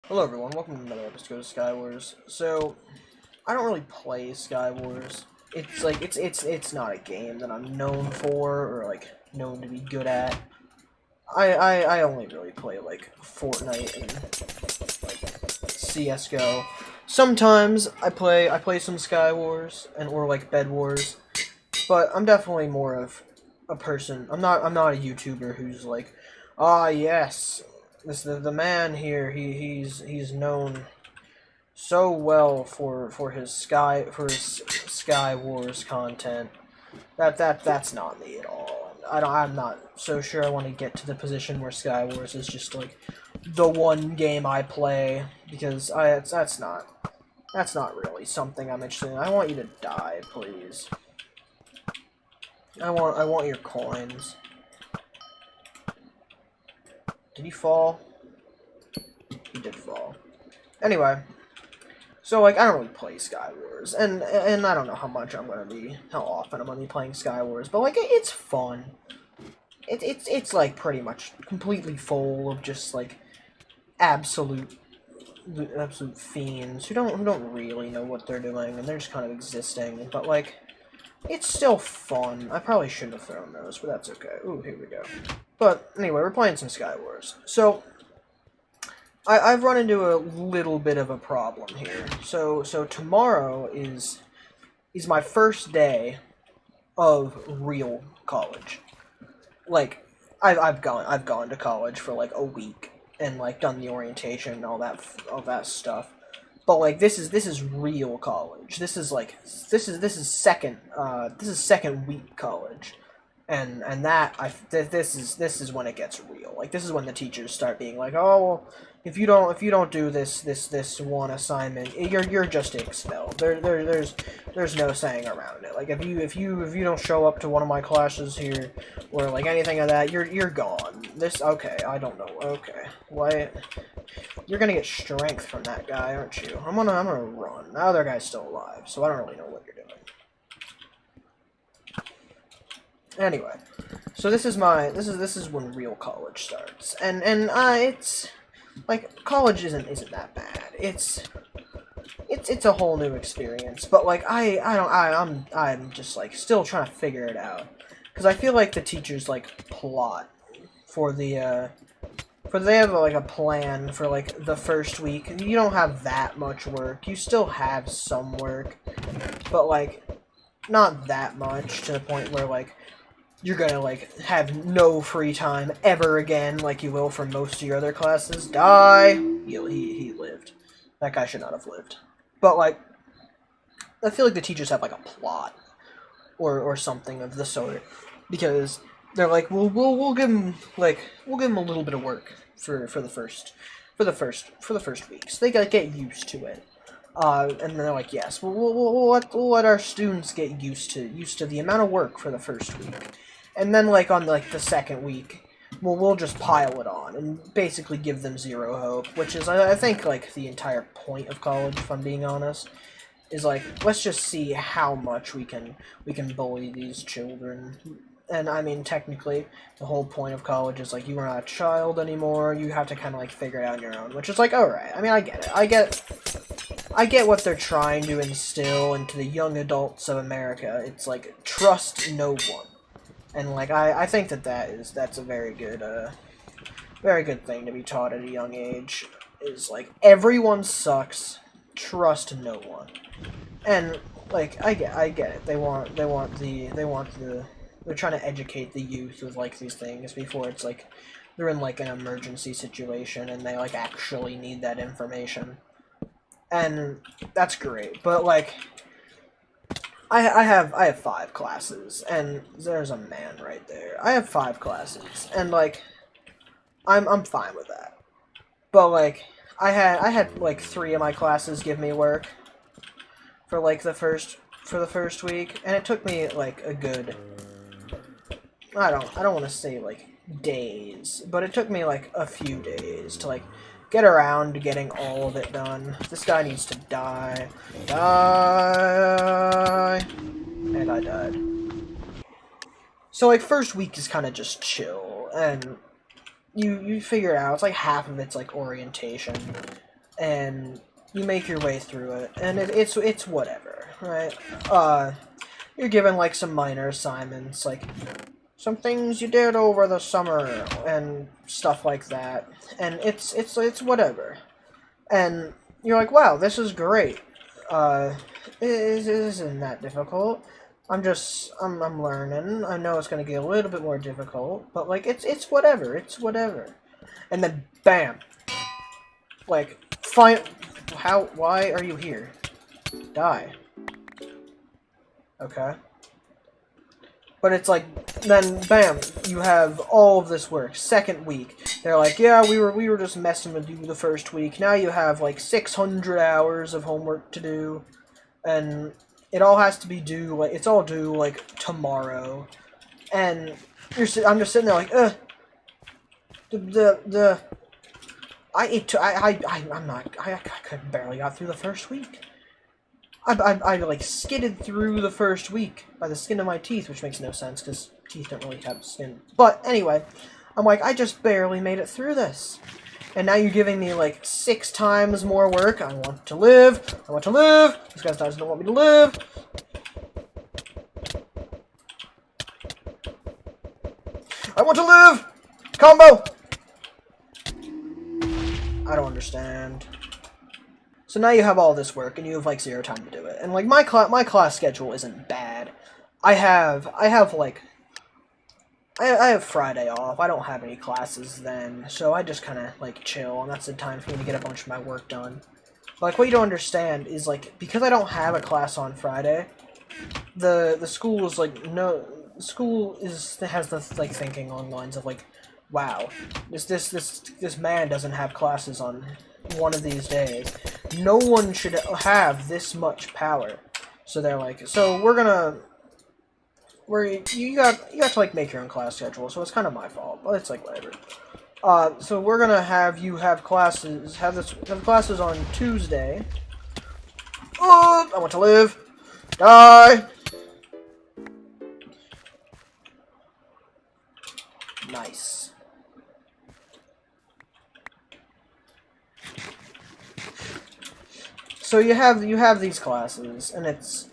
Hello everyone, welcome to another episode of Skywars. So, I don't really play Skywars. It's like, it's not a game that I'm known for, or like, known to be good at. I only really play like, Fortnite and like, CSGO. Sometimes I play some Skywars, or like Bed Wars, but I'm definitely more of a person. I'm not a YouTuber who's like, ah yes, the man here. He's known so well for his Sky Wars content. That's not me at all. I'm not so sure I want to get to the position where Sky Wars is just like the one game I play, because that's not really something I'm interested in. I want you to die, please. I want your coins. Did he fall? He did fall. Anyway, so like I don't really play Sky Wars, and I don't know how often I'm gonna be playing Sky Wars, but like it's fun. It's like pretty much completely full of just like absolute fiends who don't really know what they're doing, and they're just kind of existing. But like, it's still fun. I probably shouldn't have thrown those, but that's okay. Ooh, here we go. But anyway, we're playing some Sky Wars. So I've run into a little bit of a problem here. So tomorrow is my first day of real college. Like I've gone to college for like a week and like done the orientation and all that stuff. But like this is real college. This is second week college. And this is when it gets real. Like this is when the teachers start being like, "Oh, well, if you don't do this one assignment, you're just expelled." There's no saying around it. Like if you don't show up to one of my classes here or like anything of that, you're gone. Okay, I don't know. Okay. What? You're gonna get strength from that guy, aren't you? I'm gonna run. The other guy's still alive, so I don't really know what you're doing. Anyway, so this is when real college starts, and it's like college isn't that bad. It's a whole new experience, but like I'm just like still trying to figure it out, because I feel like the teachers like plot for they have like a plan for like the first week. You don't have that much work. You still have some work, but like not that much to the point where like you're gonna like have no free time ever again, like you will for most of your other classes. Die. He lived. That guy should not have lived. But like, I feel like the teachers have like a plot or something of the sort, because they're like, we'll give him a little bit of work for the first week, so they gotta get used to it. And they're like, yes, we'll let our students get used to the amount of work for the first week. And then, like, on, like, the second week, we'll just pile it on and basically give them zero hope, which is, I think, like, the entire point of college, if I'm being honest, is, like, let's just see how much we can bully these children. And, I mean, technically, the whole point of college is, like, you are not a child anymore, you have to kind of, like, figure it out on your own, which is, like, alright. I mean, I get it. I get what they're trying to instill into the young adults of America. It's, like, trust no one. And like I think that's a very good thing to be taught at a young age, is like everyone sucks, trust no one. And like I get it. They're trying to educate the youth with like these things before it's like they're in like an emergency situation and they like actually need that information. And that's great. But like I have 5 classes, and there's a man right there. I have 5 classes, and like I'm fine with that. But like I had like 3 of my classes give me work for like the first week, and it took me like a good I don't want to say like days, but it took me like a few days to like get around to getting all of it done. This guy needs to die. Die! And I died. So, like, first week is kind of just chill, and you figure it out. It's like half of it's, like, orientation. and you make your way through it, and it's whatever, right? You're given like some minor assignments, like some things you did over the summer and stuff like that, and it's whatever, and you're like, wow, this is great. It isn't that difficult. I'm learning. I know it's gonna get a little bit more difficult, but like it's whatever. It's whatever. And then bam, like fine. Why are you here? Die. Okay. But it's like, then bam, you have all of this work. Second week, they're like, yeah, we were just messing with you the first week. Now you have like 600 hours of homework to do, and it all has to be due. Like it's all due like tomorrow, and I'm just sitting there like, I could barely got through the first week. I like skidded through the first week by the skin of my teeth, which makes no sense because teeth don't really have skin. But anyway, I'm like, I just barely made it through this. And now you're giving me like 6 times more work. I want to live. I want to live. This guy doesn't want me to live. I want to live. Combo. I don't understand. So now you have all this work, and you have like 0 time to do it. And like my class schedule isn't bad. I have Friday off. I don't have any classes then, so I just kind of like chill, and that's the time for me to get a bunch of my work done. But, like, what you don't understand is like, because I don't have a class on Friday, the school is like has the like thinking on lines of like, wow, this man doesn't have classes on one of these days. No one should have this much power. So they're like, so you got to like make your own class schedule. So it's kind of my fault, but it's like whatever. So we're gonna have you have classes on Tuesday. Oh, I want to live. Die. Nice. So you have these classes, and it's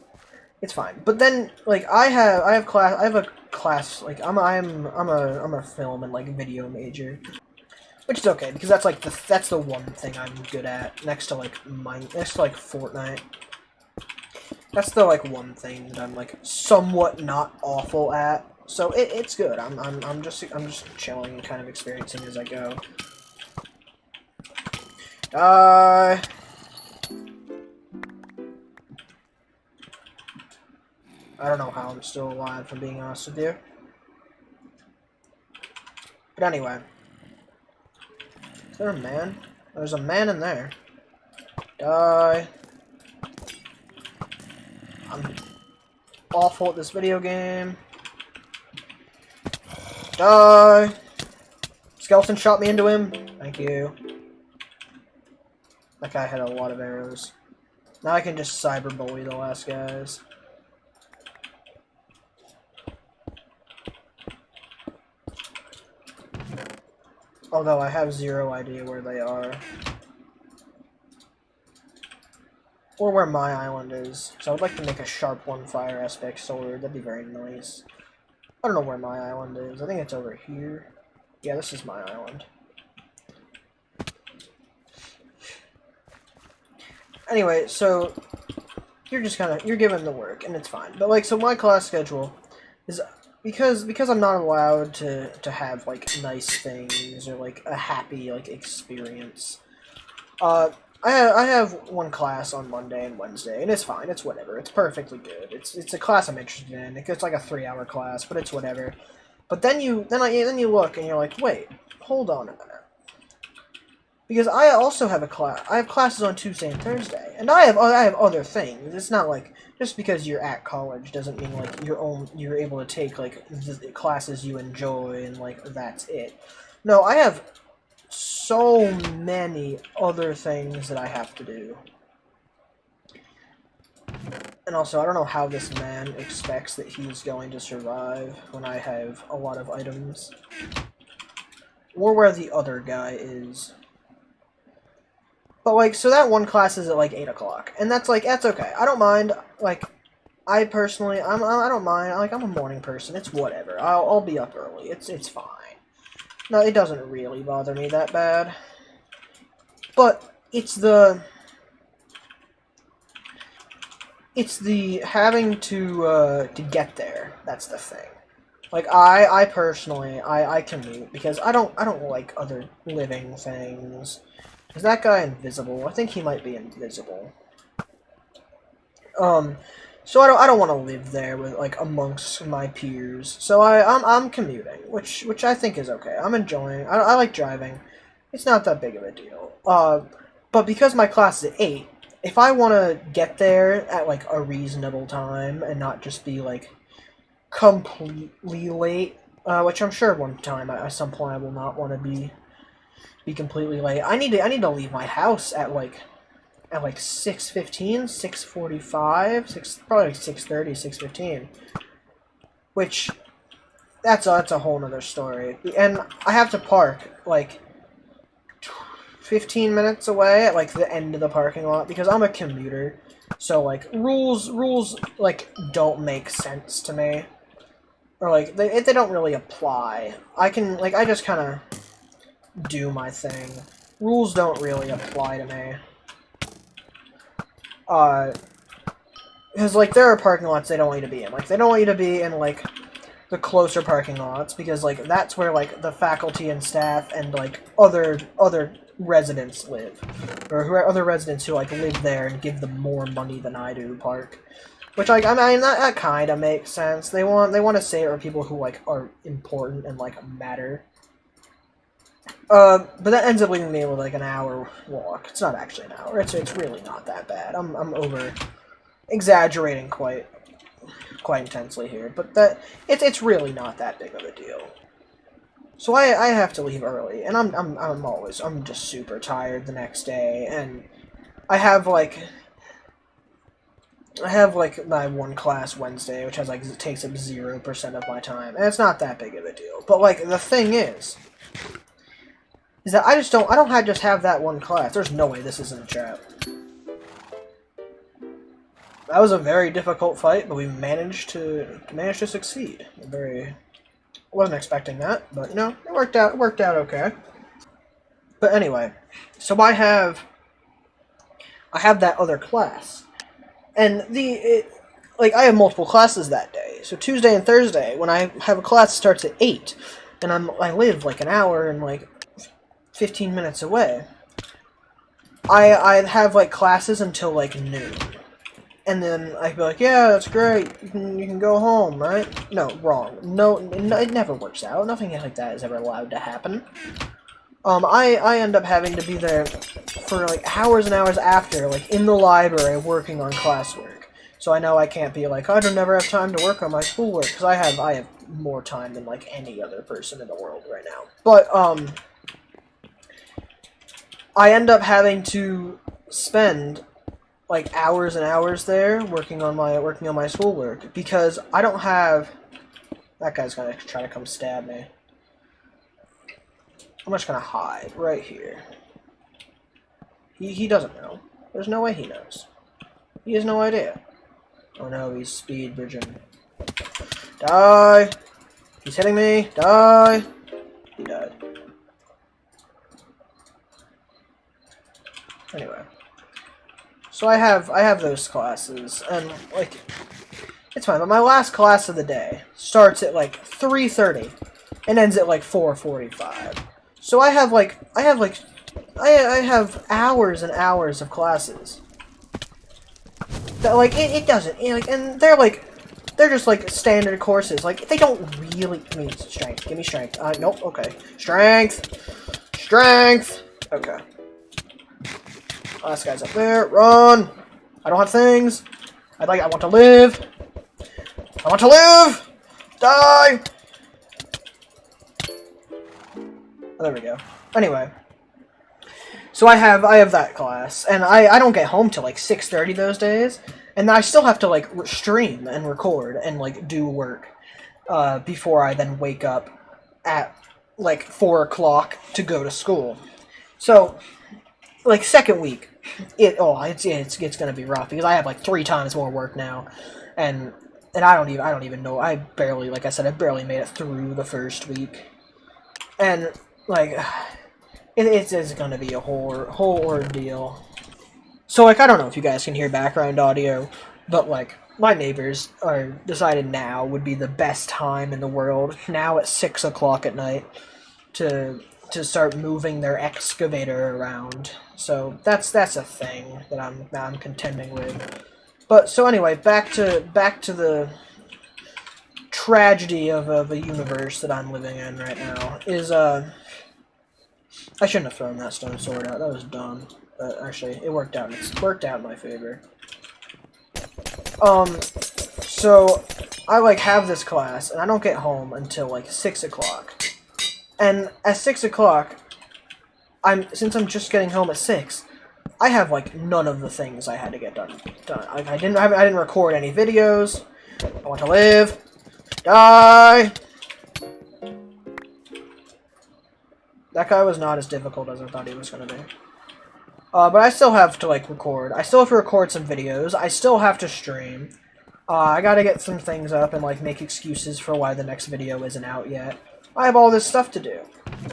fine. But then like I have a class like I'm a film and like video major, which is okay because that's the one thing I'm good at next to like Fortnite. That's the like one thing that I'm like somewhat not awful at. So it's good. I'm just chilling and kind of experiencing as I go. I don't know how I'm still alive, if I'm being honest with you. But anyway. Is there a man? There's a man in there. Die. I'm awful at this video game. Die. Skeleton shot me into him. Thank you. That guy had a lot of arrows. Now I can just cyberbully the last guys. Although I have 0 idea where they are. Or where my island is. So I would like to make a sharp 1 fire aspect sword. That'd be very nice. I don't know where my island is. I think it's over here. Yeah, this is my island. Anyway, so you're given the work, and it's fine. But like, so my class schedule is because I'm not allowed to have like nice things or like a happy like experience. I have 1 class on Monday and Wednesday, and it's fine. It's whatever. It's perfectly good. It's a class I'm interested in. It's like a 3-hour class, but it's whatever. But then you look and you're like, wait, hold on a minute. Because I also have a class. I have classes on Tuesday and Thursday, and I have other things. It's not like just because you're at college doesn't mean like you're able to take like the classes you enjoy and like that's it. No, I have so many other things that I have to do. And also, I don't know how this man expects that he's going to survive when I have a lot of items. Or where the other guy is. But, like, so that one class is at, like, 8 o'clock. And that's, like, that's okay. I don't mind. Like, I personally, I don't mind. Like, I'm a morning person. It's whatever. I'll be up early. It's fine. No, it doesn't really bother me that bad. But it's the having to get there. That's the thing. Like, I personally, I commute because I don't like other living things. Is that guy invisible? I think he might be invisible. So I don't want to live there with, like, amongst my peers. So I'm commuting, which I think is okay. I'm enjoying. I like driving. It's not that big of a deal. But because my class is at 8, if I want to get there at, like, a reasonable time and not just be, like, completely late, which I'm sure one time at some point I will not want to be completely late. I need to leave my house at like 6:15, 6:45, probably like 6:30, 6:15. Which that's a whole nother story. And I have to park like 15 minutes away at like the end of the parking lot because I'm a commuter. So like rules like don't make sense to me. Or like they don't really apply. I just kind of do my thing. Rules don't really apply to me. Because, like, there are parking lots they don't want you to be in. Like, they don't want you to be in, like, the closer parking lots, because, like, that's where, like, the faculty and staff and, like, other residents live. Or other residents who, like, live there and give them more money than I do park. Which, like, I mean, that kind of makes sense. They want to say it are people who, like, are important and, like, matter. But that ends up leaving me with like an hour walk. It's not actually an hour. It's really not that bad. I'm over exaggerating quite intensely here, but it's really not that big of a deal. So I have to leave early, and I'm just super tired the next day, and I have like my one class Wednesday, which has like takes up 0% of my time, and it's not that big of a deal. But like the thing is that I don't just have that one class. There's no way this isn't a trap. That was a very difficult fight, but we managed to succeed. Wasn't expecting that, but you know, it worked out okay. But anyway, so I have that other class. And I have multiple classes that day. So Tuesday and Thursday, when I have a class that starts at 8, and I live like an hour and like 15 minutes away, I have like classes until like noon, and then I'd be like, yeah, that's great, you can go home, right? No, wrong. No, it never works out. Nothing like that is ever allowed to happen. I end up having to be there for like hours and hours after, like in the library working on classwork. So I know I can't be like, I don't never have time to work on my schoolwork, because I have more time than like any other person in the world right now. But I end up having to spend like hours and hours there working on my schoolwork because I don't have. That guy's gonna try to come stab me. I'm just gonna hide right here. He doesn't know. There's no way he knows. He has no idea. Oh no, he's speed bridging. Die! He's hitting me. Die! He died. Anyway, so I have those classes, and like it's fine. But my last class of the day starts at like 3:30 and ends at like 4:45. So I have hours and hours of classes that like it doesn't and they're just like standard courses. Like they don't really. I mean, strength. Give me strength. Nope. Okay, strength. Okay. Last guy's up there. Run! I don't have things. I want to live. I want to live! Die! Oh, there we go. Anyway. So I have that class, and I don't get home till like 6:30 those days, and I still have to like stream and record and like do work before I then wake up at like 4 o'clock to go to school. So like second week, it's gonna be rough because I have like 3 times more work now, and I don't even know. I barely, like I said, I barely made it through the first week, and like it's gonna be a whole ordeal. So like I don't know if you guys can hear background audio, but like my neighbors are decided now would be the best time in the world now at 6 o'clock at night to start moving their excavator around. So that's a thing that I'm contending with. But so anyway, back to the tragedy of a universe that I'm living in right now is I shouldn't have thrown that stone sword out. That was dumb. But actually, it worked out. It's worked out in my favor. So I like have this class, and I don't get home until like 6 o'clock. And at 6 o'clock, since I'm just getting home at 6, I have like none of the things I had to get done. I didn't record any videos. I want to live, die. That guy was not as difficult as I thought he was gonna be. But I still have to like record. I still have to record some videos. I still have to stream. I gotta get some things up and like make excuses for why the next video isn't out yet. I have all this stuff to do,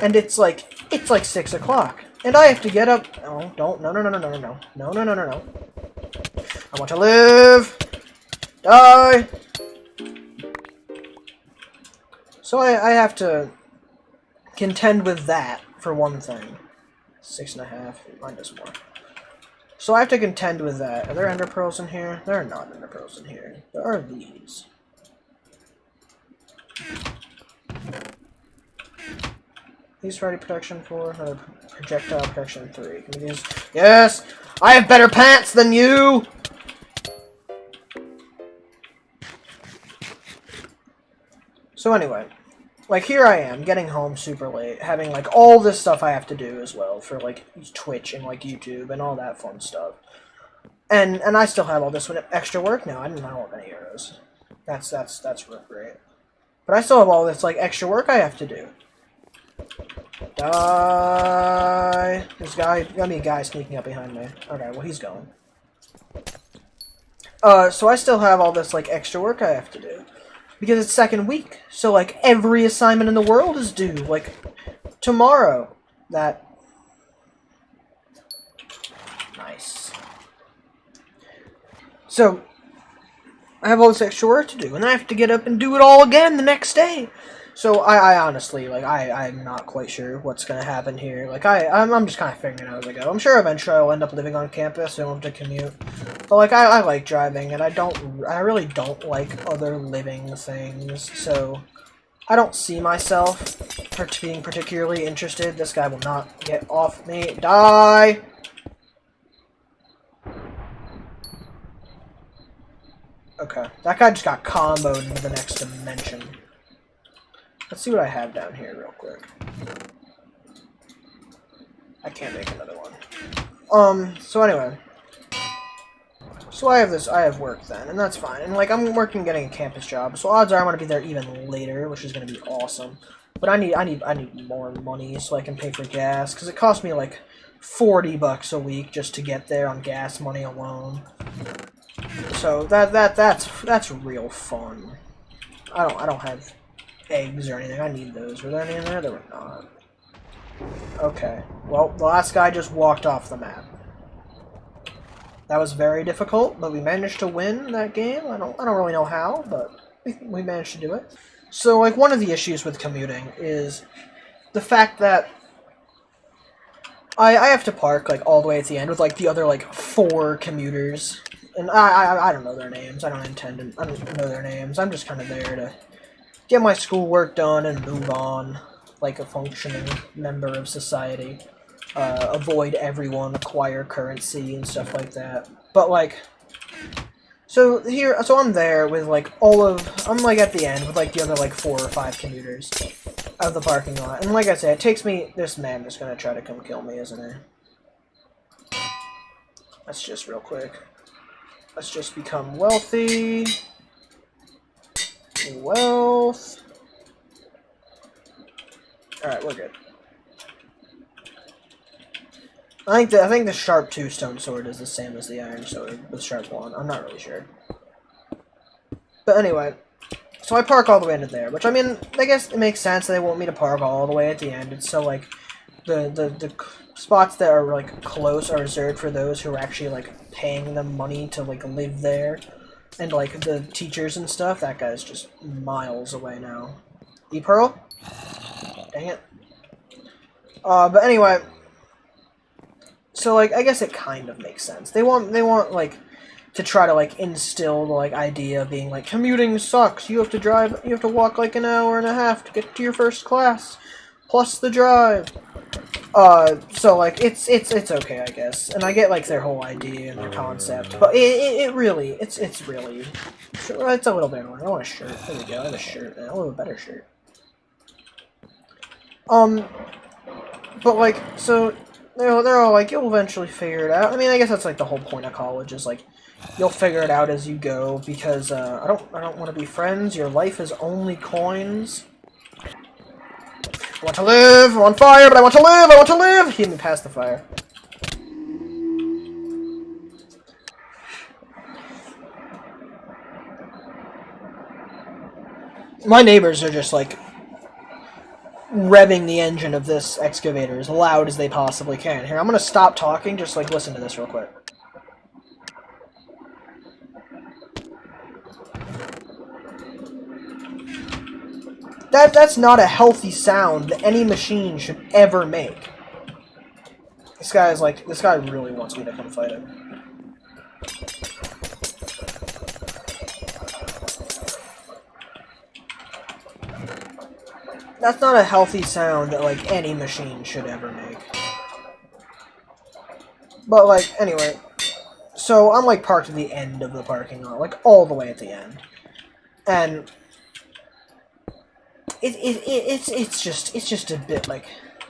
and it's like 6 o'clock, and I have to get up. No, don't. No. I want to live, die. So I have to contend with that for one thing. 6.5, minus more. So I have to contend with that. Are there ender pearls in here? There are not ender pearls in here. There are these. These ready protection 4, another projectile protection 3. Can we use? Yes! I have better pants than you! So anyway, like here I am, getting home super late, having like all this stuff I have to do as well for like Twitch and like YouTube and all that fun stuff. And I still have all this extra work now. I don't have any arrows. That's real great. But I still have all this like extra work I have to do. Die. There's gotta be a guy sneaking up behind me. Okay, well he's going. So I still have all this like extra work I have to do. Because it's second week. So like every assignment in the world is due. Like tomorrow. Nice. So I have all this extra work to do, and I have to get up and do it all again the next day. So I honestly, like, I'm not quite sure what's going to happen here. Like, I'm just kind of figuring it out as I go. I'm sure eventually I'll end up living on campus, so I won't have to commute. But, like, I like driving, and I really don't like other living things, so I don't see myself being particularly interested. This guy will not get off me. Die! Okay, that guy just got comboed into the next dimension. Let's see what I have down here real quick. I can't make another one. So anyway. So I have work then, and that's fine. And like I'm working getting a campus job, so odds are I'm gonna be there even later, which is gonna be awesome. But I need more money so I can pay for gas, because it costs me like $40 a week just to get there on gas money alone. So that's real fun. I don't have eggs or anything. I need those. Were there any in there? There were not. Okay. Well, the last guy just walked off the map. That was very difficult, but we managed to win that game. I don't really know how, but we managed to do it. So, like, one of the issues with commuting is the fact that I have to park, like, all the way at the end with, like, the other, like, 4 commuters. And I don't know their names. I don't know their names. I'm just kind of there to get my schoolwork done and move on like a functioning member of society. Avoid everyone, acquire currency and stuff like that. But like, so I'm there with like I'm like at the end with like the other like 4 or 5 commuters of the parking lot. And like I said, it takes me, this man is gonna try to come kill me, isn't he? Let's just real quick. Let's just become wealthy. Wealth. Alright, we're good. I think the sharp 2 stone sword is the same as the iron sword with sharp 1. I'm not really sure. But anyway, so I park all the way into there, which I mean, I guess it makes sense that they want me to park all the way at the end. It's so like the spots that are like close are reserved for those who are actually like paying them money to like live there, and like the teachers and stuff. That guy's just miles away now. E-Pearl? Dang it. But anyway, so like I guess it kind of makes sense. They want like to try to like instill the like idea of being like commuting sucks. You have to walk like an hour and a half to get to your first class, plus the drive. So like it's okay, I guess, and I get like their whole idea and their concept, but it's really it's a little bit annoying. I want a shirt. There we go. I have a shirt. I want a better shirt. But like so they're all like you'll eventually figure it out. I mean, I guess that's like the whole point of college is like you'll figure it out as you go because I don't want to be friends. Your life is only coins. I want to live! I'm on fire, but I want to live! I want to live! He hit me past the fire. My neighbors are just, like, revving the engine of this excavator as loud as they possibly can. Here, I'm gonna stop talking, just, like, listen to this real quick. That's not a healthy sound that any machine should ever make. This guy really wants me to come fight him. That's not a healthy sound that, like, any machine should ever make. But, like, anyway. So, I'm, like, parked at the end of the parking lot. Like, all the way at the end. And it's just a bit like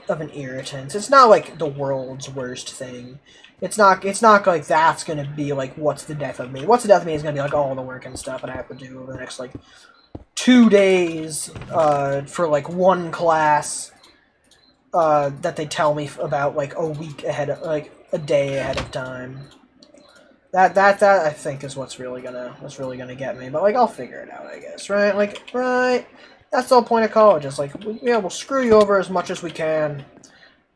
of an irritant. It's not like the world's worst thing. It's not like that's gonna be like what's the death of me. What's the death of me is gonna be like all the work and stuff that I have to do over the next like 2 days for like one class that they tell me about like a week ahead of like a day ahead of time. That I think is what's really gonna get me. But like I'll figure it out, I guess. Right? Like right. That's the whole point of college. It's like, yeah, we'll screw you over as much as we can,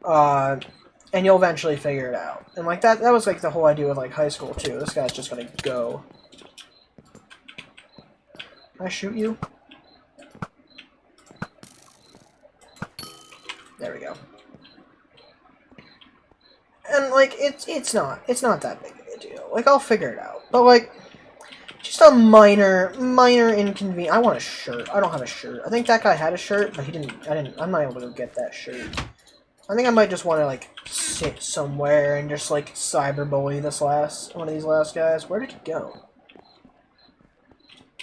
and you'll eventually figure it out. And like that was like the whole idea with like high school too. This guy's just gonna go. Can I shoot you? There we go. And like it's not that big of a deal. Like I'll figure it out. But like. Just a minor inconvenience. I want a shirt. I don't have a shirt. I think that guy had a shirt, but I'm not able to get that shirt. I think I might just want to, like, sit somewhere and just, like, cyberbully one of these last guys. Where did he go?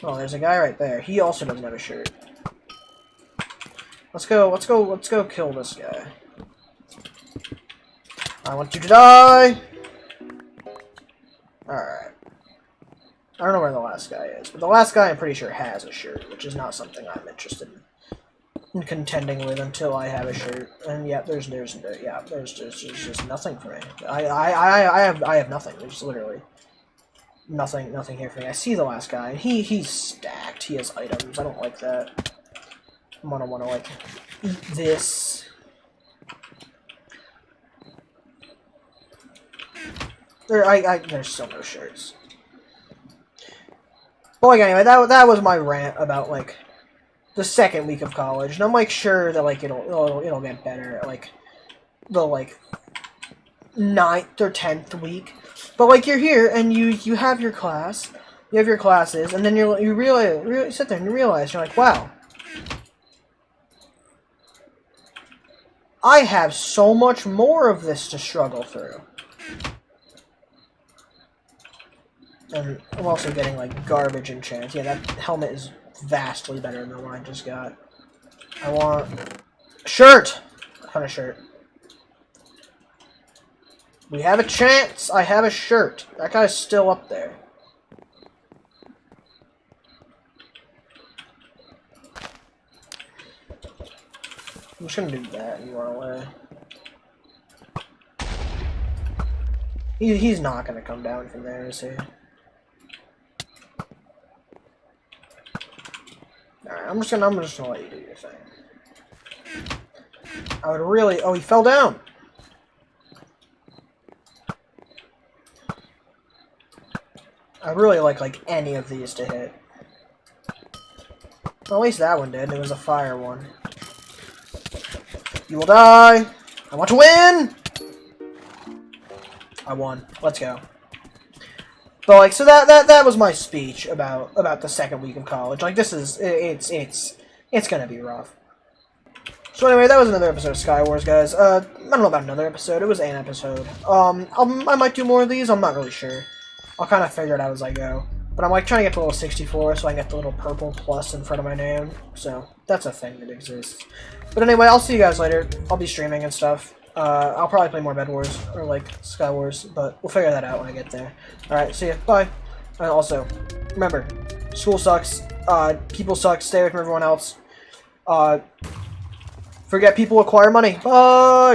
Oh, there's a guy right there. He also doesn't have a shirt. Let's go kill this guy. I want you to die! Alright. I don't know where the last guy is, but the last guy I'm pretty sure has a shirt, which is not something I'm interested in contending with until I have a shirt. And yeah, there's just nothing for me. I have nothing. There's literally nothing here for me. I see the last guy, and he's stacked. He has items. I don't like that. I'm gonna want to like eat this. There's still no shirts. But like anyway, that was my rant about like the second week of college, and I'm like sure that like it'll get better at like the like 9th or 10th week. But like you're here and you have your class, you have your classes, and then you really sit there and you realize you're like, wow, I have so much more of this to struggle through. And I'm also getting, like, garbage enchants. Yeah, that helmet is vastly better than the one I just got. I want a shirt! I found a shirt. We have a chance! I have a shirt. That guy's still up there. I'm just gonna do that and run away. He's not gonna come down from there, is he? Alright, I'm just gonna let you do your thing. I would really... Oh, he fell down! I'd really like any of these to hit. Well, at least that one did. It was a fire one. You will die! I want to win! I won. Let's go. But like, so that was my speech about the second week of college. Like, this is it's gonna be rough. So anyway, that was another episode of Skywars, guys. I don't know about another episode. It was an episode. I might do more of these. I'm not really sure. I'll kind of figure it out as I go. But I'm like trying to get to level 64 so I can get the little purple plus in front of my name. So that's a thing that exists. But anyway, I'll see you guys later. I'll be streaming and stuff. I'll probably play more Bed Wars or like Sky Wars, but we'll figure that out when I get there. Alright, see ya. Bye. And also, remember, school sucks. People suck. Stay away from everyone else. Forget people acquire money. Bye!